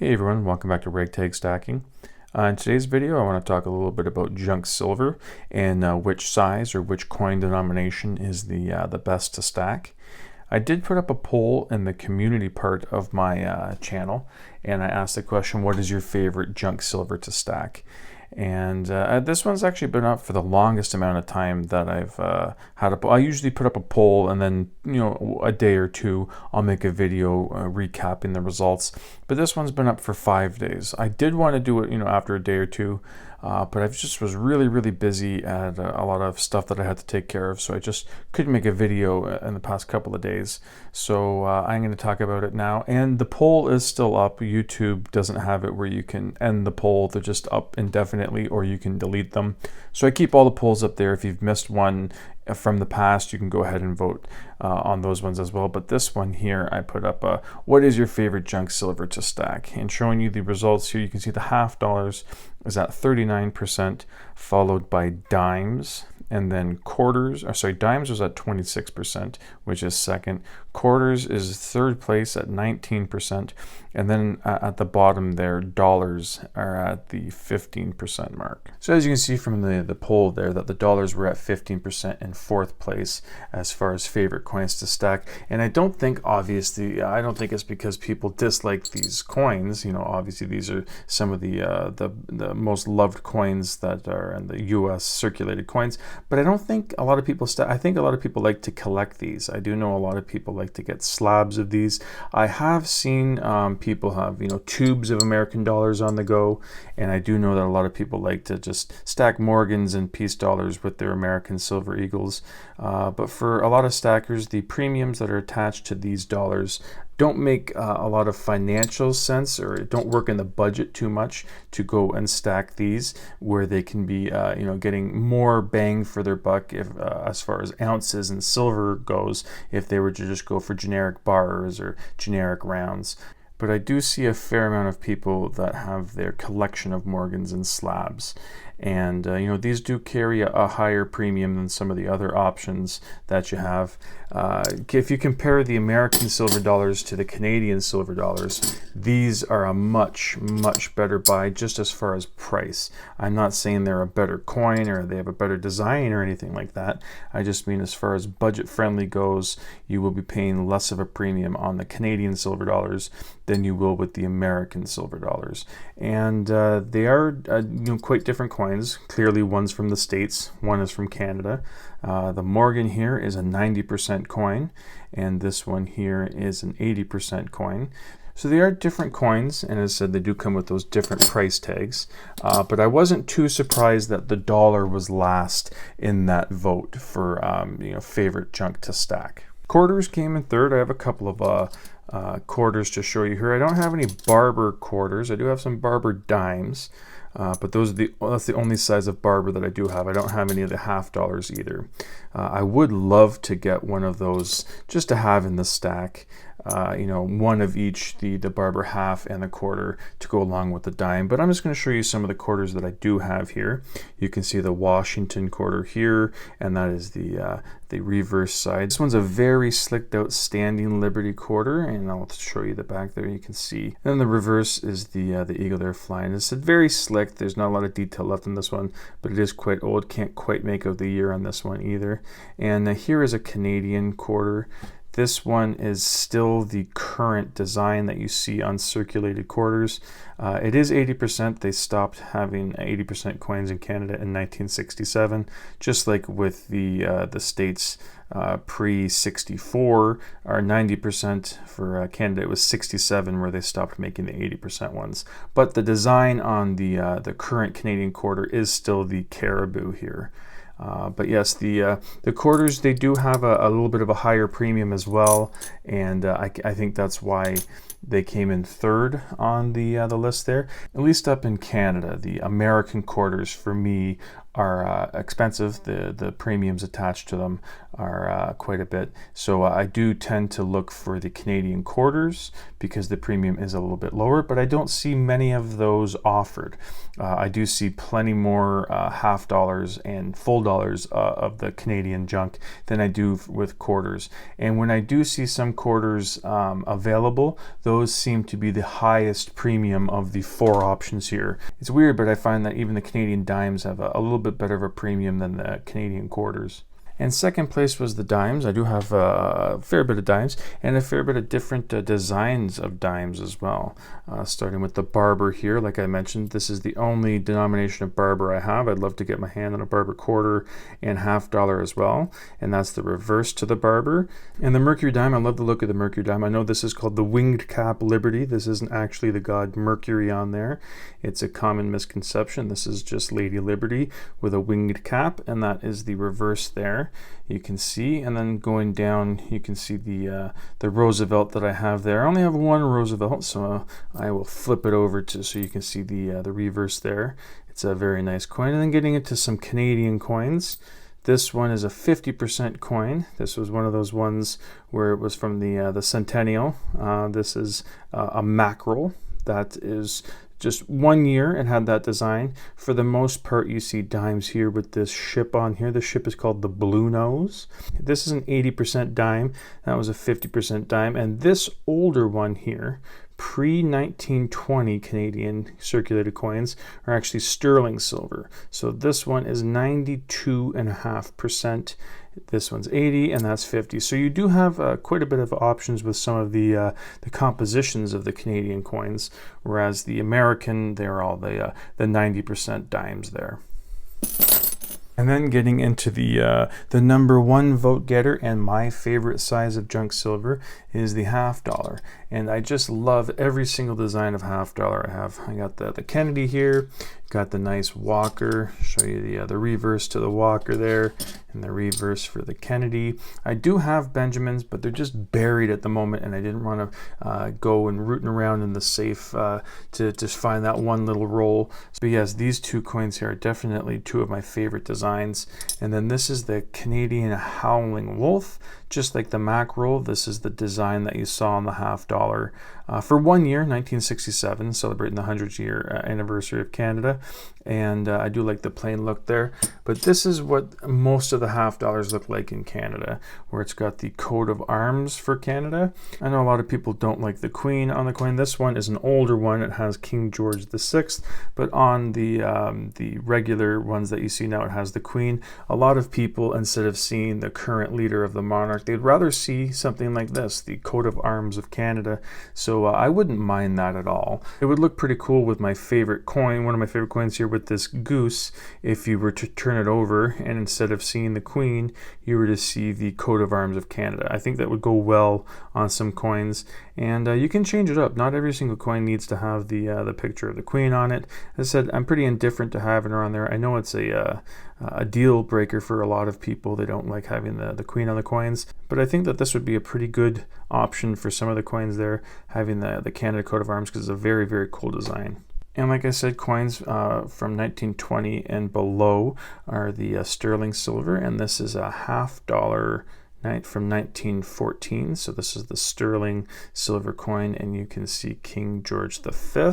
Hey everyone, welcome back to Ragtag Stacking. In today's video I want to talk a little bit about junk silver and which size or which coin denomination is the best to stack. I did put up a poll in the community part of my channel, and I asked the question, what is your favorite junk silver to stack? And this one's actually been up for the longest amount of time that I've had a poll. I usually put up a poll and then, a day or two, I'll make a video recapping the results. But this one's been up for 5 days. I did want to do it, after a day or two, but I just was really busy at a lot of stuff that I had to take care of. So I just couldn't make a video in the past couple of days. So I'm going to talk about it now. And the poll is still up. YouTube doesn't have it where you can end the poll. They're just up indefinitely, or you can delete them. So I keep all the polls up there. If you've missed one from the past, you can go ahead and vote on those ones as well. But this one here, I put up what is your favorite junk silver to stack? And showing you the results here, you can see the half dollars is at 39%, followed by dimes, and then quarters, dimes was at 26%, which is second. Quarters is third place at 19%. And then at the bottom there, dollars are at the 15% mark. So as you can see from the poll there, that the dollars were at 15% in fourth place as far as favorite coins to stack. And I don't think, obviously, I don't think it's because people dislike these coins. Obviously these are some of the most loved coins that are in the US circulated coins. But I don't think a lot of people I think a lot of people like to collect these. I do know a lot of people like to get slabs of these. I have seen people have tubes of American dollars on the go, and I do know that a lot of people like to just stack Morgans and peace dollars with their American silver eagles. But for a lot of stackers, the premiums that are attached to these dollars don't make a lot of financial sense, or don't work in the budget too much to go and stack these, where they can be getting more bang for their buck if as far as ounces and silver goes, if they were to just go for generic bars or generic rounds. But I do see a fair amount of people that have their collection of Morgans and slabs. And these do carry a higher premium than some of the other options that you have. If you compare the American silver dollars to the Canadian silver dollars, these are a much better buy just as far as price. I'm not saying they're a better coin or they have a better design or anything like that. I just mean as far as budget friendly goes, you will be paying less of a premium on the Canadian silver dollars than you will with the American silver dollars. And they are quite different coins. Clearly one's from the States, one is from Canada. The Morgan here is a 90% coin, and this one here is an 80% coin. So they are different coins, and as I said, they do come with those different price tags. But I wasn't too surprised that the dollar was last in that vote for favorite junk to stack. Quarters came in third. I have a couple of quarters to show you here. I don't have any barber quarters. I do have some barber dimes. But that's the only size of barber that I do have. I don't have any of the half dollars either. I would love to get one of those just to have in the stack. One of each, the barber half and the quarter, to go along with the dime. But I'm just going to show you some of the quarters that I do have here. You can see the Washington quarter here, and that is the reverse side. This one's a very slicked out standing Liberty quarter, and I'll show you the back there. You can see. And then the reverse is the eagle there flying. It's very slick. There's not a lot of detail left in this one, but it is quite old. Can't quite make out the year on this one either. And here is a Canadian quarter. This one is still the current design that you see on circulated quarters. It is 80%. They stopped having 80% coins in Canada in 1967, just like with the States pre-64 or 90%. For Canada, it was 67 where they stopped making the 80% ones. But the design on the current Canadian quarter is still the caribou here. But yes, the quarters, they do have a little bit of a higher premium as well, and I think that's why they came in third on the list there. At least up in Canada, the American quarters for me are expensive. The premiums attached to them are quite a bit. So I do tend to look for the Canadian quarters because the premium is a little bit lower, but I don't see many of those offered. I do see plenty more half dollars and full dollars of the Canadian junk than I do with quarters. And when I do see some quarters available, those seem to be the highest premium of the 4 options here. It's weird, but I find that even the Canadian dimes have a little bit better of a premium than the Canadian quarters. And second place was the dimes. I do have a fair bit of dimes and a fair bit of different designs of dimes as well. Starting with the Barber here, like I mentioned, this is the only denomination of Barber I have. I'd love to get my hand on a Barber quarter and half dollar as well. And that's the reverse to the Barber. And the Mercury dime, I love the look of the Mercury dime. I know this is called the Winged Cap Liberty. This isn't actually the god Mercury on there. It's a common misconception. This is just Lady Liberty with a winged cap, and that is the reverse there. You can see, and then going down, you can see the Roosevelt that I have there. I only have one Roosevelt, so I will flip it over so you can see the reverse there. It's a very nice coin. And then getting into some Canadian coins. This one is a 50% coin. This was one of those ones where it was from the Centennial. This is a mackerel that is just 1 year and had that design. For the most part, you see dimes here with this ship on here. The ship is called the Blue Nose. This is an 80% dime. That was a 50% dime. And this older one here, pre-1920 Canadian circulated coins, are actually sterling silver. So this one is 92.5%. This one's 80, and that's 50. So you do have quite a bit of options with some of the compositions of the Canadian coins, whereas the American, they're all the 90% dimes there. And then getting into the number 1 vote getter and my favorite size of junk silver is the half dollar. And I just love every single design of half dollar I have. I got the Kennedy here, got the nice Walker, show you the reverse to the Walker there, and the reverse for the Kennedy. I do have Benjamins, but they're just buried at the moment, and I didn't want to go and rooting around in the safe to just find that one little roll. So yes, these 2 coins here are definitely 2 of my favorite designs. And then this is the Canadian Howling Wolf. Just like the mackerel, this is the design that you saw on the half dollar for 1 year, 1967, celebrating the 100th year anniversary of Canada. And I do like the plain look there. But this is what most of the half dollars look like in Canada, where it's got the coat of arms for Canada. I know a lot of people don't like the Queen on the coin. This one is an older one. It has King George VI, but on the regular ones that you see now, it has the Queen. A lot of people, instead of seeing the current leader of the monarch, they'd rather see something like this, the coat of arms of Canada. So I wouldn't mind that at all. It would look pretty cool with my favorite coin, one of my favorite coins here with this goose, if you were to turn it over and instead of seeing the Queen, you were to see the coat of arms of Canada. I think that would go well on some coins, and you can change it up. Not every single coin needs to have the picture of the Queen on it. As I said, I'm pretty indifferent to having her on there. I know it's a deal breaker for a lot of people. They don't like having the Queen on the coins, but I think that this would be a pretty good option for some of the coins there, having the Canada coat of arms, because it's a very, very cool design. And like I said, coins from 1920 and below are the sterling silver, and this is a half dollar from 1914. So this is the sterling silver coin, and you can see King George V.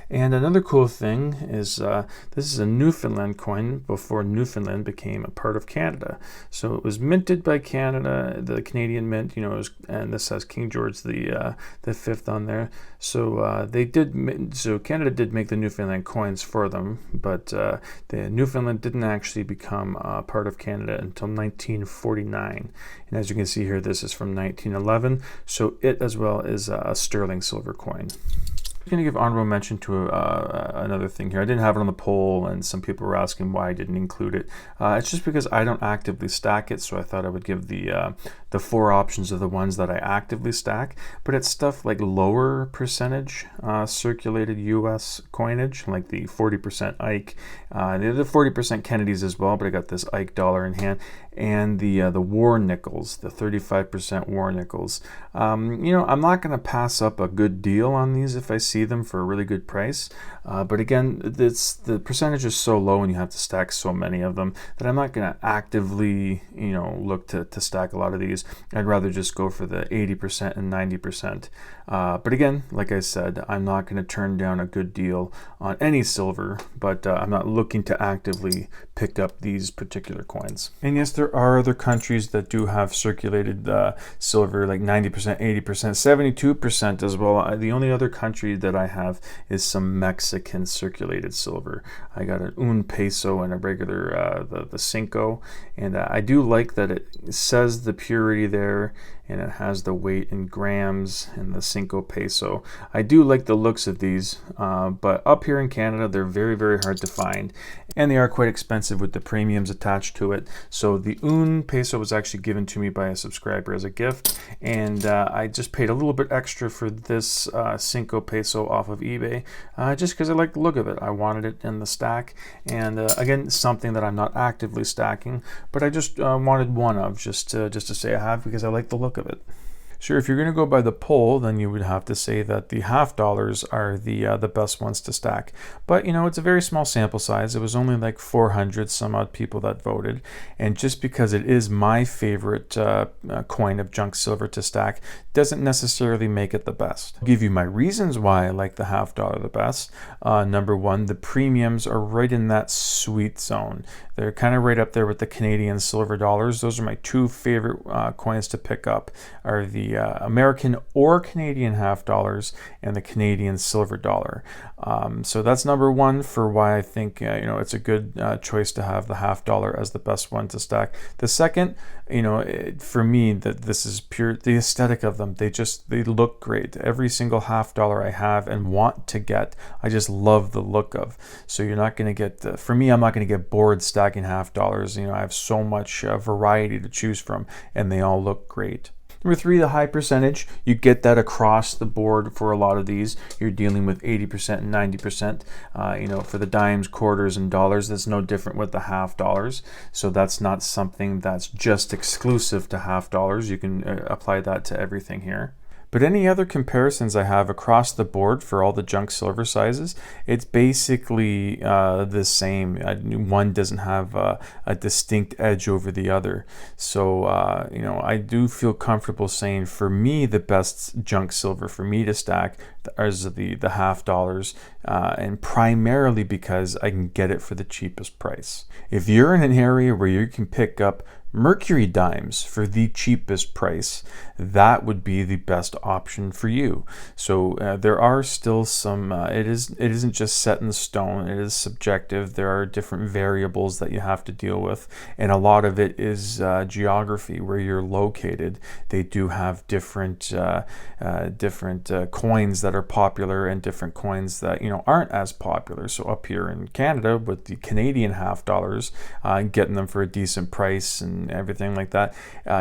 And another cool thing is this is a Newfoundland coin before Newfoundland became a part of Canada. So it was minted by Canada, the Canadian Mint, and this has King George the Fifth on there. So Canada did make the Newfoundland coins for them, but the Newfoundland didn't actually become part of Canada until 1949. And as you can see here, this is from 1911. So it as well is a sterling silver coin. I'm going to give honorable mention to another thing here. I didn't have it on the poll, and some people were asking why I didn't include it. It's just because I don't actively stack it, so I thought I would give the 4 options of the ones that I actively stack. But it's stuff like lower percentage circulated U.S. coinage, like the 40% Ike, the 40% Kennedys as well, but I got this Ike dollar in hand. and the war nickels, the 35% war nickels. You know, I'm not going to pass up a good deal on these if I see them for a really good price. But again, the percentage is so low and you have to stack so many of them that I'm not going to actively, you know, look to stack a lot of these. I'd rather just go for the 80% and 90%. But again, like I said, I'm not going to turn down a good deal on any silver, but I'm not looking to actively pick up these particular coins. And yes, there are other countries that do have circulated silver, like 90%, 80%, 72% as well. The only other country that I have is some Mexican circulated silver. I got an un peso and a regular, the cinco, and I do like that it says the purity there, and it has the weight in grams and the cinco peso. I do like the looks of these, but up here in Canada, they're very, very hard to find, and they are quite expensive with the premiums attached to it. So the un peso was actually given to me by a subscriber as a gift, and I just paid a little bit extra for this cinco peso off of eBay, just because I like the look of it. I wanted it in the stack, and again, something that I'm not actively stacking, but I just wanted one of, just to say I have, because I like the look of it. Sure, if you're going to go by the poll, then you would have to say that the $half are the best ones to stack. But you know, it's a very small sample size. It was only like 400 some odd people that voted, and just because it is my favorite coin of junk silver to stack doesn't necessarily make it the best. I'll give you my reasons why I like the $half the best. Number one, the premiums are right in that sweet zone. They're kind of right up there with the Canadian silver dollars. Those are my two favorite coins to pick up, are the American or Canadian $half and the Canadian silver dollar. So that's number one for why I think you know, it's a good choice to have the $half as the best one to stack. The second, you know, for me, that this is pure the aesthetic of them. They look great. Every single $half I have and want to get, I just love the look of. So you're not going to get, for me, I'm not going to get bored stacking $half. You know, I have so much variety to choose from, and they all look great. Number three, the high percentage. You get that across the board for a lot of these. You're dealing with 80% and 90%. You know, for the dimes, quarters, and dollars, that's no different with the $half. So that's not something that's just exclusive to $half. You can apply that to everything here. But any other comparisons I have across the board for all the junk silver sizes, it's basically the same. One doesn't have a distinct edge over the other. So, you know, I do feel comfortable saying, for me, the best junk silver for me to stack is the $half, and primarily because I can get it for the cheapest price. If you're in an area where you can pick up mercury dimes for the cheapest price, that would be the best option for you. So there are still some, it isn't just set in stone, it is subjective. There are different variables that you have to deal with, and a lot of it is geography, where you're located. They do have different coins that are popular and different coins that, you know, aren't as popular. So up here in Canada with the Canadian $half, getting them for a decent price and everything like that.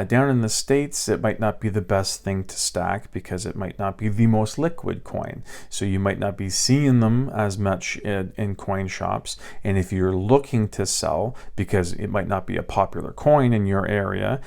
Down in the States, it might not be the best thing to stack because it might not be the most liquid coin. So you might not be seeing them as much in coin shops. And if you're looking to sell, because it might not be a popular coin in your area,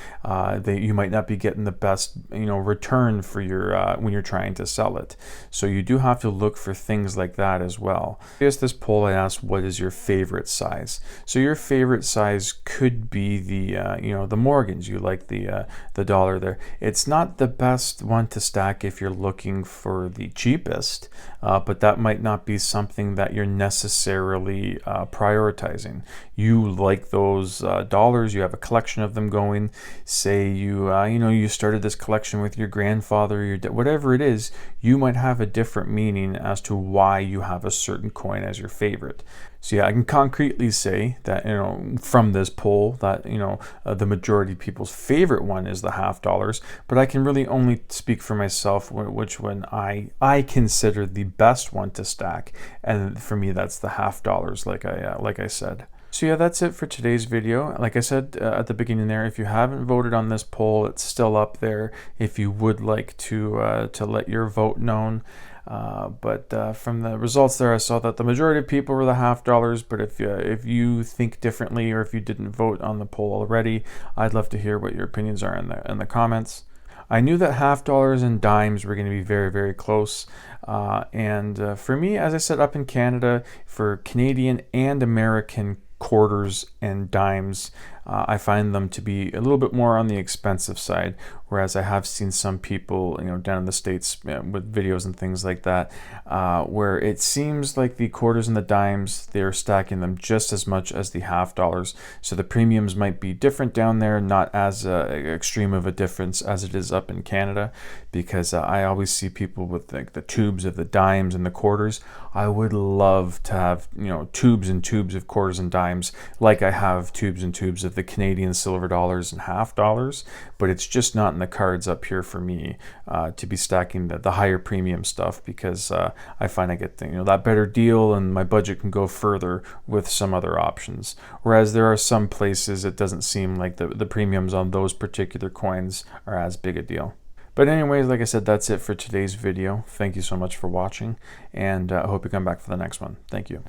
you might not be getting the best, you know, return for your when you're trying to sell it. So you do have to look for things like that as well. I guess this poll I asked, what is your favorite size? So your favorite size could be the you know, the Morgans. You like the dollar there. It's not the best one to stack if you're looking for the cheapest, but that might not be something that you're necessarily prioritizing. You like those dollars. You have a collection of them going. Say you you know, you started this collection with your grandfather, your whatever it is. You might have a different meaning as to why you have a certain coin as your favorite. So yeah, I can concretely say that, you know, from this poll that, you know, the majority of people's favorite one is the $half, but I can really only speak for myself, which one I consider the best one to stack, and for me that's the $half, like I said. So yeah, that's it for today's video. Like I said at the beginning there, if you haven't voted on this poll, it's still up there if you would like to let your vote known. But from the results there, I saw that the majority of people were the half dollars. But if you think differently, or if you didn't vote on the poll already, I'd love to hear what your opinions are in the comments. I knew that half dollars and dimes were going to be very, very close. And for me, as I said, up in Canada, for Canadian and American quarters and dimes, I find them to be a little bit more on the expensive side, whereas I have seen some people, down in the States, with videos and things like that, where it seems like the quarters and the dimes, they're stacking them just as much as the half dollars. So the premiums might be different down there, not as extreme of a difference as it is up in Canada, because I always see people with the tubes of the dimes and the quarters. I would love to have, tubes and tubes of quarters and dimes, like I have tubes and tubes of the Canadian silver dollars and half dollars, but it's just not in the cards up here for me to be stacking the higher premium stuff, because I find I get that better deal, and my budget can go further with some other options. Whereas there are some places it doesn't seem like the premiums on those particular coins are as big a deal. But anyways, like I said, that's it for today's video. Thank you so much for watching, and I hope you come back for the next one. Thank you.